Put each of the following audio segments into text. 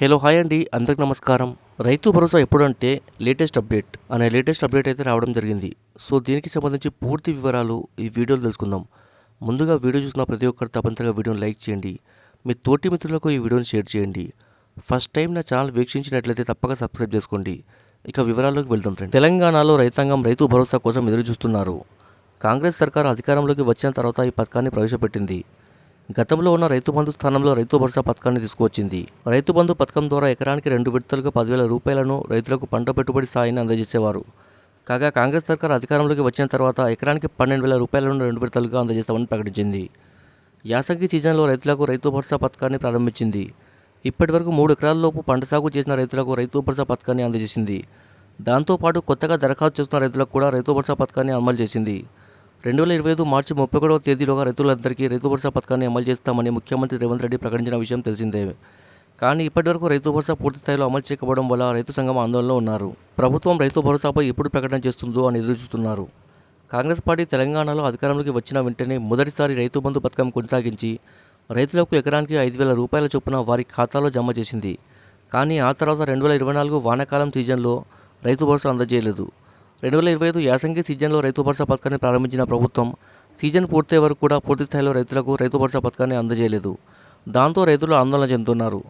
Hello hi అండి, అందరికి నమస్కారం. రైతు భరోసా ఎప్పుడంటే లేటెస్ట్ అప్డేట్ అయితే రావడం జరిగింది. సో దీనికి సంబంధించి పూర్తి వివరాలు ఈ వీడియోలో తెలుసుకుందాం. ముందుగా వీడియో చూసిన ప్రతి ఒక్కరు తప్పనిసరిగా వీడియోని లైక్ చేయండి. మీ తోటి మిత్రులకు ఈ వీడియోని షేర్ చేయండి. ఫస్ట్ టైం నా ఛానల్ వీక్షించినట్లయితే తప్పక సబ్స్క్రైబ్ చేసుకోండి. ఇక వివరాల్లోకి వెళ్దాం ఫ్రెండ్. తెలంగాణలో రైతాంగం రైతు భరోసా కోసం ఎదురు చూస్తున్నారు. కాంగ్రెస్ సర్కార్ అధికారంలోకి వచ్చిన తర్వాత ఈ పథకాన్ని ప్రవేశపెట్టింది. గతంలో ఉన్న రైతు బంధు స్థానంలో రైతు భరోసా పథకాన్ని తీసుకువచ్చింది. రైతు బంధు పథకం ద్వారా ఎకరానికి 2 విడతలుగా 10,000 రూపాయలను రైతులకు పంట పెట్టుబడి సాయాన్ని అందజేసేవారు. కాగా కాంగ్రెస్ సర్కార్ అధికారంలోకి వచ్చిన తర్వాత ఎకరానికి 12,000 రూపాయలను 2 విడతలుగా అందజేస్తామని ప్రకటించింది. యాసంగి సీజన్లో రైతులకు రైతు భరోసా పథకాన్ని ప్రారంభించింది. ఇప్పటి వరకు 3 ఎకరాల లోపు పంట సాగు చేసిన రైతులకు రైతు భరోసా పథకాన్ని అందజేసింది. దాంతోపాటు కొత్తగా దరఖాస్తు చేస్తున్న రైతులకు కూడా రైతు భరోసా పథకాన్ని అమలు చేసింది. 2025 మార్చి 31వ తేదీలోగా రైతులందరికీ రైతు భరోసా పథకాన్ని అమలు చేస్తామని ముఖ్యమంత్రి రేవంత్ రెడ్డి ప్రకటించిన విషయం తెలిసిందే. కానీ ఇప్పటివరకు రైతు భరోసా పూర్తి స్థాయిలో అమలు చేయకపోవడం వల్ల రైతు సంఘం ఆందోళనలో ఉన్నారు. ప్రభుత్వం రైతు భరోసాపై ఎప్పుడు ప్రకటన చేస్తుందో అని ఎదురుచూస్తున్నారు. కాంగ్రెస్ పార్టీ తెలంగాణలో అధికారంలోకి వచ్చిన వెంటనే మొదటిసారి రైతు బంధు పథకం కొనసాగించి రైతులకు ఎకరానికి 5,000 రూపాయల చొప్పున వారి ఖాతాలో జమ చేసింది. కానీ ఆ తర్వాత 2024 వానాకాలం సీజన్లో రైతు భరోసా అందజేయలేదు. 2025 యాసంగి సీజన్లో రైతు భరోసా పథకాన్ని ప్రారంభించిన ప్రభుత్వం సీజన్ పూర్తయ్యే వరకు కూడా పూర్తి స్థాయిలో రైతులకు రైతు భరోసా పథకాన్ని అందజేయలేదు. దాంతో రైతులు ఆందోళన చెందుతున్నారు.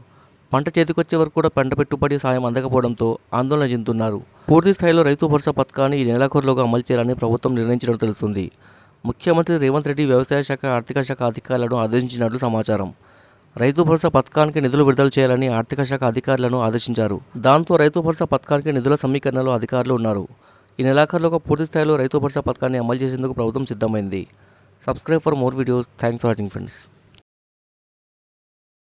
పంట చేతికొచ్చే వరకు కూడా పంట పెట్టుబడి సాయం అందకపోవడంతో ఆందోళన చెందుతున్నారు. పూర్తి స్థాయిలో రైతు భరోసా పథకాన్ని ఈ నెలాఖరులోగా అమలు చేయాలని ప్రభుత్వం నిర్ణయించడం తెలుస్తుంది. ముఖ్యమంత్రి రేవంత్ రెడ్డి వ్యవసాయ శాఖ, ఆర్థిక శాఖ అధికారులను ఆదేశించినట్లు సమాచారం. రైతు భరోసా పథకానికి నిధులు విడుదల చేయాలని ఆర్థిక శాఖ అధికారులను ఆదేశించారు. దాంతో రైతు భరోసా పథకానికి నిధుల సమీకరణలో అధికారులు ఉన్నారు. ఈ నెలాఖరులోగా పూర్తి స్థాయిలో రైతు భరోసా పథకాన్ని అమలు చేసేందుకు ప్రభుత్వం సిద్ధమైంది. Subscribe for more videos. Thanks for watching friends.